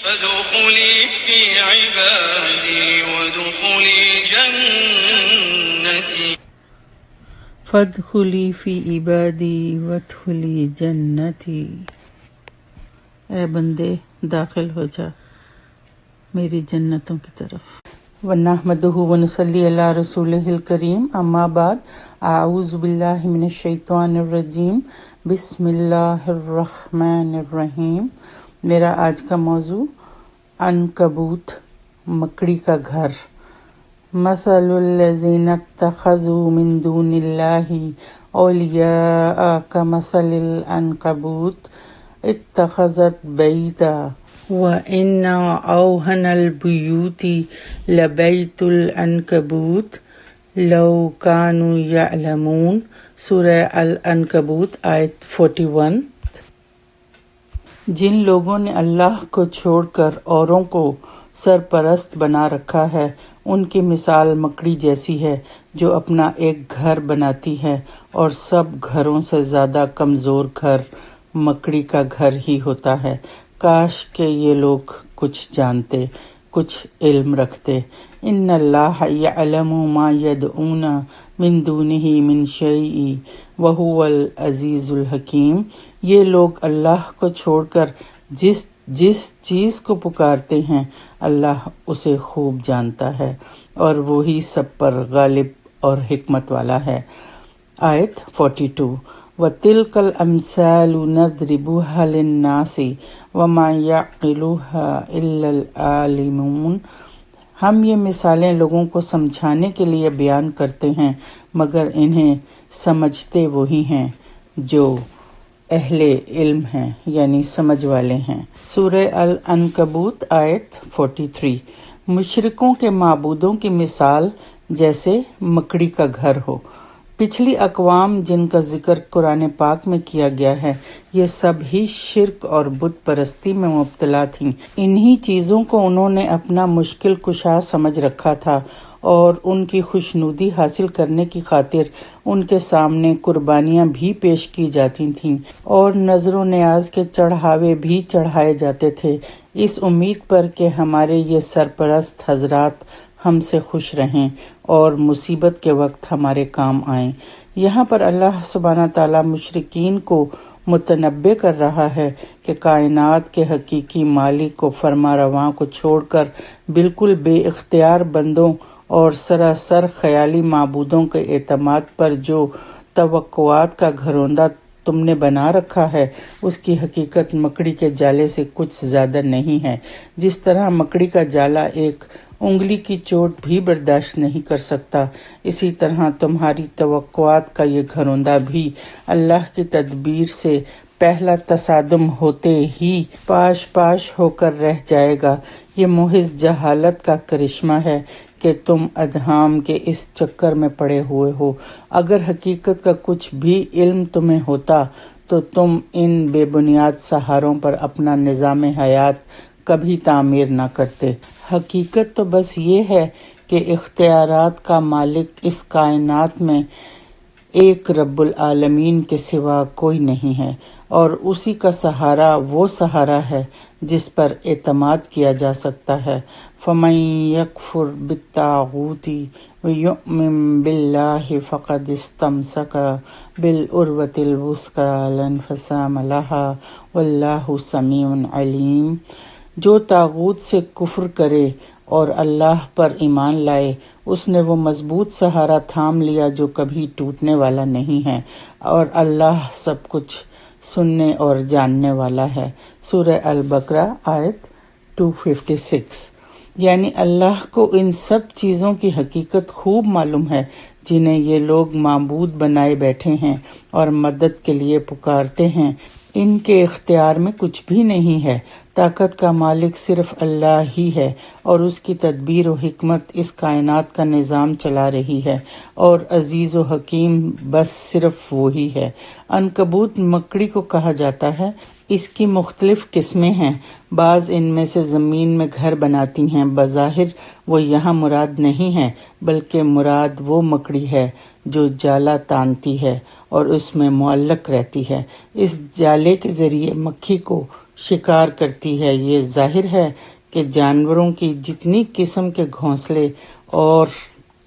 فادخلی فی عبادی وادخلی جنتی فادخلی فی عبادی وادخلی جنتی، اے بندے داخل ہو جا میری جنتوں کی طرف۔ وَنَحْمَدُهُ وَنُصَلِّي عَلَىٰ رَسُولِهِ الْكَرِيمِ، اما بعد، اعوذ باللہ من الشیطان الرجیم، بسم اللہ الرحمن الرحیم۔ میرا آج کا موضوع عنکبوت، مکڑی کا گھر۔ مثل الذین اتخذوا من دون اللہ اولیاء کمثل العنکبوت اتخذت بیتا وَإِنَّ أَوْهَنَ الْبُيُوتِ لَبَيْتُ الْعَنْكَبُوتِ لَوْ كَانُوا يَعْلَمُونَ۔ سورہ العنکبوت آیت 41۔ جن لوگوں نے اللہ کو چھوڑ کر اوروں کو سرپرست بنا رکھا ہے، ان کی مثال مکڑی جیسی ہے جو اپنا ایک گھر بناتی ہے، اور سب گھروں سے زیادہ کمزور گھر مکڑی کا گھر ہی ہوتا ہے۔ کاش کہ یہ لوگ کچھ جانتے، کچھ علم رکھتے۔ ان اللہ یعلم ما یدعون من دونہ من شیء وہو العزیز الحکیم۔ یہ لوگ اللہ کو چھوڑ کر جس چیز کو پکارتے ہیں، اللہ اسے خوب جانتا ہے، اور وہی سب پر غالب اور حکمت والا ہے۔ آیت 42۔ وَتِلْكَ الْأَمْثَالُ نَضْرِبُهَا لِلنَّاسِ وَمَا يَعْقِلُهَا إِلَّا الْعَالِمُونَ۔ ہم یہ مثالیں لوگوں کو سمجھانے کے لیے بیان کرتے ہیں، مگر انہیں سمجھتے وہی ہیں جو اہل علم ہیں، یعنی سمجھ والے ہیں۔ سورہ العنکبوت آیت 43۔ مشرکوں کے معبودوں کی مثال جیسے مکڑی کا گھر ہو۔ پچھلی اقوام جن کا ذکر قرآن پاک میں کیا گیا ہے، یہ سب ہی شرک اور بت پرستی میں مبتلا تھیں۔ انہی چیزوں کو انہوں نے اپنا مشکل کشا سمجھ رکھا تھا، اور ان کی خوشنودی حاصل کرنے کی خاطر ان کے سامنے قربانیاں بھی پیش کی جاتی تھیں، اور نذر و نیاز کے چڑھاوے بھی چڑھائے جاتے تھے، اس امید پر کہ ہمارے یہ سرپرست حضرات ہم سے خوش رہیں اور مصیبت کے وقت ہمارے کام آئیں۔ یہاں پر اللہ سبحانہ تعالیٰ مشرکین کو متنبہ کر رہا ہے کہ کائنات کے حقیقی مالک کو فرما رواں کو چھوڑ کر بالکل بے اختیار بندوں اور سراسر خیالی معبودوں کے اعتماد پر جو توقعات کا گھروندہ تم نے بنا رکھا ہے، اس کی حقیقت مکڑی کے جالے سے کچھ زیادہ نہیں ہے۔ جس طرح مکڑی کا جالا ایک انگلی کی چوٹ بھی برداشت نہیں کر سکتا، اسی طرح تمہاری توقعات کا یہ گھروندہ بھی اللہ کی تدبیر سے پہلا تصادم ہوتے ہی پاش پاش ہو کر رہ جائے گا۔ یہ محض جہالت کا کرشمہ ہے کہ تم ادھام کے اس چکر میں پڑے ہوئے ہو۔ اگر حقیقت کا کچھ بھی علم تمہیں ہوتا تو تم ان بے بنیاد سہاروں پر اپنا نظام حیات کبھی تعمیر نہ کرتے۔ حقیقت تو بس یہ ہے کہ اختیارات کا مالک اس کائنات میں ایک رب العالمین کے سوا کوئی نہیں ہے، اور اسی کا سہارا وہ سہارا ہے جس پر اعتماد کیا جا سکتا ہے۔ فَمَن يَكْفُرْ بِالطَّاغُوتِ وَيُؤْمِن بِاللَّهِ فَقَدِ اسْتَمْسَكَ بِالْعُرْوَةِ الْوُثْقَىٰ لَا انفصام لَهَا وَاللَّهُ سَمِيعٌ عَلِيمٌ۔ جو طاغوت سے کفر کرے اور اللہ پر ایمان لائے، اس نے وہ مضبوط سہارا تھام لیا جو کبھی ٹوٹنے والا نہیں ہے، اور اللہ سب کچھ سننے اور جاننے والا ہے۔ سورہ البقرہ آیت 256۔ یعنی اللہ کو ان سب چیزوں کی حقیقت خوب معلوم ہے جنہیں یہ لوگ معبود بنائے بیٹھے ہیں اور مدد کے لیے پکارتے ہیں۔ ان کے اختیار میں کچھ بھی نہیں ہے۔ طاقت کا مالک صرف اللہ ہی ہے، اور اس کی تدبیر و حکمت اس کائنات کا نظام چلا رہی ہے، اور عزیز و حکیم بس صرف وہی ہے۔ عنکبوت مکڑی کو کہا جاتا ہے۔ اس کی مختلف قسمیں ہیں۔ بعض ان میں سے زمین میں گھر بناتی ہیں۔ بظاہر وہ یہاں مراد نہیں ہے، بلکہ مراد وہ مکڑی ہے جو جالا تانتی ہے اور اس میں معلق رہتی ہے۔ اس جالے کے ذریعے مکھی کو شکار کرتی ہے۔ یہ ظاہر ہے کہ جانوروں کی جتنی قسم کے گھونسلے اور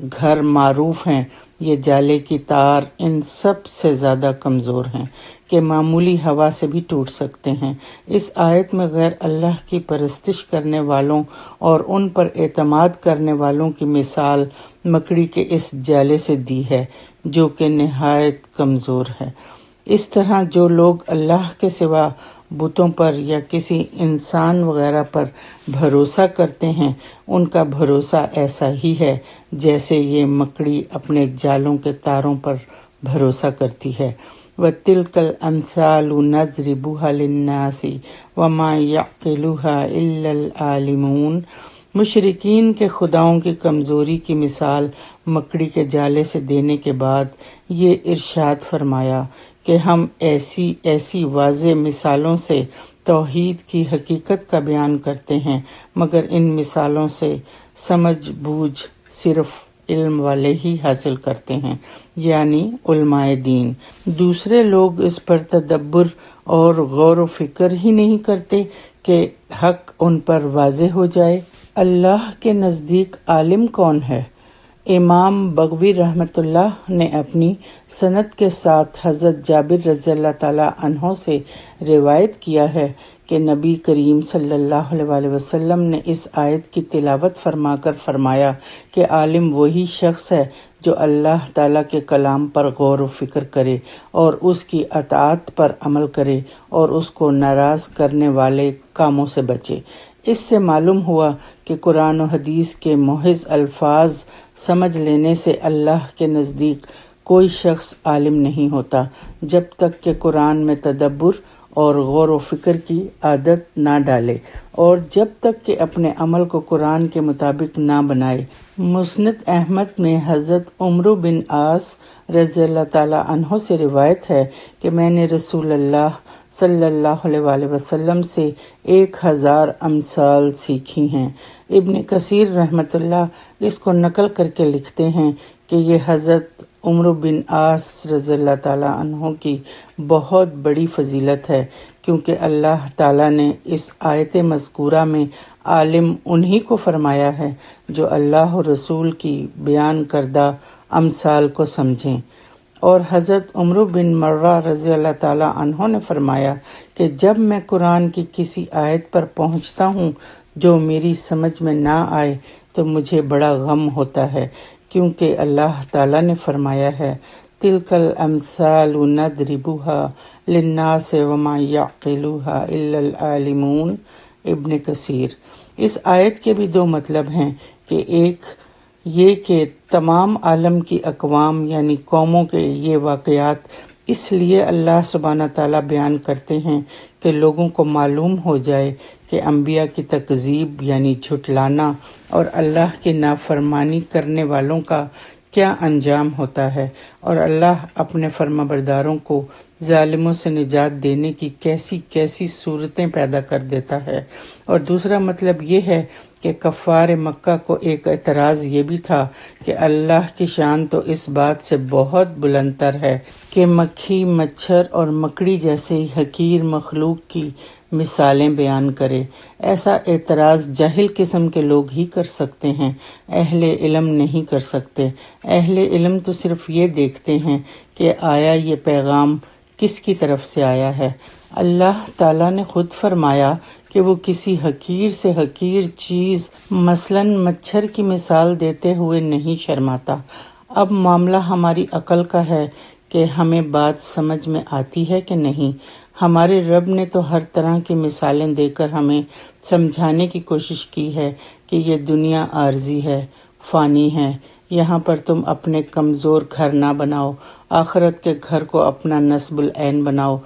گھر معروف ہیں، یہ جالے کی تار ان سب سے زیادہ کمزور ہیں کہ معمولی ہوا سے بھی ٹوٹ سکتے ہیں۔ اس آیت میں غیر اللہ کی پرستش کرنے والوں اور ان پر اعتماد کرنے والوں کی مثال مکڑی کے اس جالے سے دی ہے جو کہ نہایت کمزور ہے۔ اس طرح جو لوگ اللہ کے سوا بتوں پر یا کسی انسان وغیرہ پر بھروسہ کرتے ہیں، ان کا بھروسہ ایسا ہی ہے جیسے یہ مکڑی اپنے جالوں کے تاروں پر بھروسہ کرتی ہے۔ وَتِلْكَ الْأَمْثَالُ نَضْرِبُهَا لِلنَّاسِ وَمَا يَعْقِلُهَا إِلَّا الْعَالِمُونَ۔ مشرکین کے خداؤں کی کمزوری کی مثال مکڑی کے جالے سے دینے کے بعد یہ ارشاد فرمایا کہ ہم ایسی ایسی واضح مثالوں سے توحید کی حقیقت کا بیان کرتے ہیں، مگر ان مثالوں سے سمجھ بوجھ صرف علم والے ہی حاصل کرتے ہیں، یعنی علماء دین۔ دوسرے لوگ اس پر تدبر اور غور و فکر ہی نہیں کرتے کہ حق ان پر واضح ہو جائے۔ اللہ کے نزدیک عالم کون ہے؟ امام بغوی رحمۃ اللہ نے اپنی سند کے ساتھ حضرت جابر رضی اللہ تعالی عنہ سے روایت کیا ہے کہ نبی کریم صلی اللہ علیہ وآلہ وسلم نے اس آیت کی تلاوت فرما کر فرمایا کہ عالم وہی شخص ہے جو اللہ تعالیٰ کے کلام پر غور و فکر کرے اور اس کی اطاعت پر عمل کرے اور اس کو ناراض کرنے والے کاموں سے بچے۔ اس سے معلوم ہوا کہ قرآن و حدیث کے محض الفاظ سمجھ لینے سے اللہ کے نزدیک کوئی شخص عالم نہیں ہوتا جب تک کہ قرآن میں تدبر اور غور و فکر کی عادت نہ ڈالے اور جب تک کہ اپنے عمل کو قرآن کے مطابق نہ بنائے۔ مسند احمد میں حضرت عمرو بن عاص رضی اللہ تعالی عنہ سے روایت ہے کہ میں نے رسول اللہ صلی اللہ علیہ وآلہ وسلم سے 1000 امثال سیکھی ہیں۔ ابن کثیر رحمۃ اللہ اس کو نقل کر کے لکھتے ہیں کہ یہ حضرت عمرو بن عاص رضی اللہ تعالیٰ عنہ کی بہت بڑی فضیلت ہے، کیونکہ اللہ تعالیٰ نے اس آیت مذکورہ میں عالم انہی کو فرمایا ہے جو اللہ و رسول کی بیان کردہ امثال کو سمجھیں۔ اور حضرت عمرو بن مرہ رضی اللہ تعالیٰ عنہ نے فرمایا کہ جب میں قرآن کی کسی آیت پر پہنچتا ہوں جو میری سمجھ میں نہ آئے تو مجھے بڑا غم ہوتا ہے، کیونکہ اللہ تعالیٰ نے فرمایا ہے تِلْكَ الْأَمْثَالُ نَضْرِبُهَا لِلنَّاسِ وَمَا يَعْقِلُهَا إِلَّا الْعَالِمُونَ۔ ابن کثیر۔ اس آیت کے بھی 2 مطلب ہیں کہ ایک یہ کہ تمام عالم کی اقوام یعنی قوموں کے یہ واقعات اس لیے اللہ سبحانہ تعالیٰ بیان کرتے ہیں کہ لوگوں کو معلوم ہو جائے کہ انبیاء کی تکذیب یعنی جھٹلانا اور اللہ کی نافرمانی کرنے والوں کا کیا انجام ہوتا ہے، اور اللہ اپنے فرما برداروں کو ظالموں سے نجات دینے کی کیسی کیسی صورتیں پیدا کر دیتا ہے۔ اور دوسرا مطلب یہ ہے کہ کفار مکہ کو ایک اعتراض یہ بھی تھا کہ اللہ کی شان تو اس بات سے بہت بلند تر ہے کہ مکھی، مچھر اور مکڑی جیسے حقیر مخلوق کی مثالیں بیان کرے۔ ایسا اعتراض جاہل قسم کے لوگ ہی کر سکتے ہیں، اہل علم نہیں کر سکتے۔ اہل علم تو صرف یہ دیکھتے ہیں کہ آیا یہ پیغام کس کی طرف سے آیا ہے۔ اللہ تعالیٰ نے خود فرمایا کہ وہ کسی حقیر سے حقیر چیز مثلاً مچھر کی مثال دیتے ہوئے نہیں شرماتا۔ اب معاملہ ہماری عقل کا ہے کہ ہمیں بات سمجھ میں آتی ہے کہ نہیں۔ ہمارے رب نے تو ہر طرح کی مثالیں دے کر ہمیں سمجھانے کی کوشش کی ہے کہ یہ دنیا عارضی ہے، فانی ہے، یہاں پر تم اپنے کمزور گھر نہ بناؤ، آخرت کے گھر کو اپنا نصب العین بناؤ،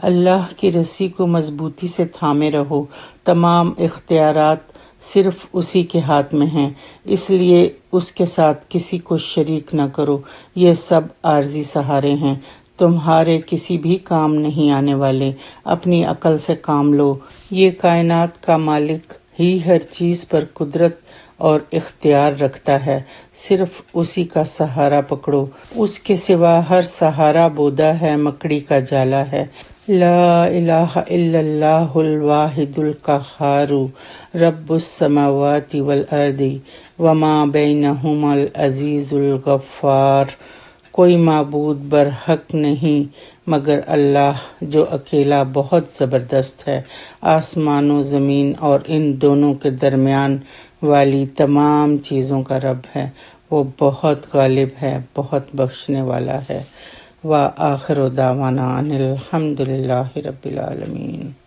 اللہ کی رسی کو مضبوطی سے تھامے رہو، تمام اختیارات صرف اسی کے ہاتھ میں ہیں، اس لیے اس کے ساتھ کسی کو شریک نہ کرو، یہ سب عارضی سہارے ہیں، تمہارے کسی بھی کام نہیں آنے والے، اپنی عقل سے کام لو، یہ کائنات کا مالک ہی ہر چیز پر قدرت اور اختیار رکھتا ہے، صرف اسی کا سہارا پکڑو، اس کے سوا ہر سہارا بودا ہے، مکڑی کا جالا ہے۔ لا الہ الا اللہ الواحد القہار رب السماوات والارض وما بینہما العزیز الغفار۔ کوئی معبود برحق نہیں مگر اللہ جو اکیلا بہت زبردست ہے، آسمان و زمین اور ان دونوں کے درمیان والی تمام چیزوں کا رب ہے۔ وہ بہت غالب ہے، بہت بخشنے والا ہے۔ وآخر دعوانا ان الحمد للہ رب العالمین۔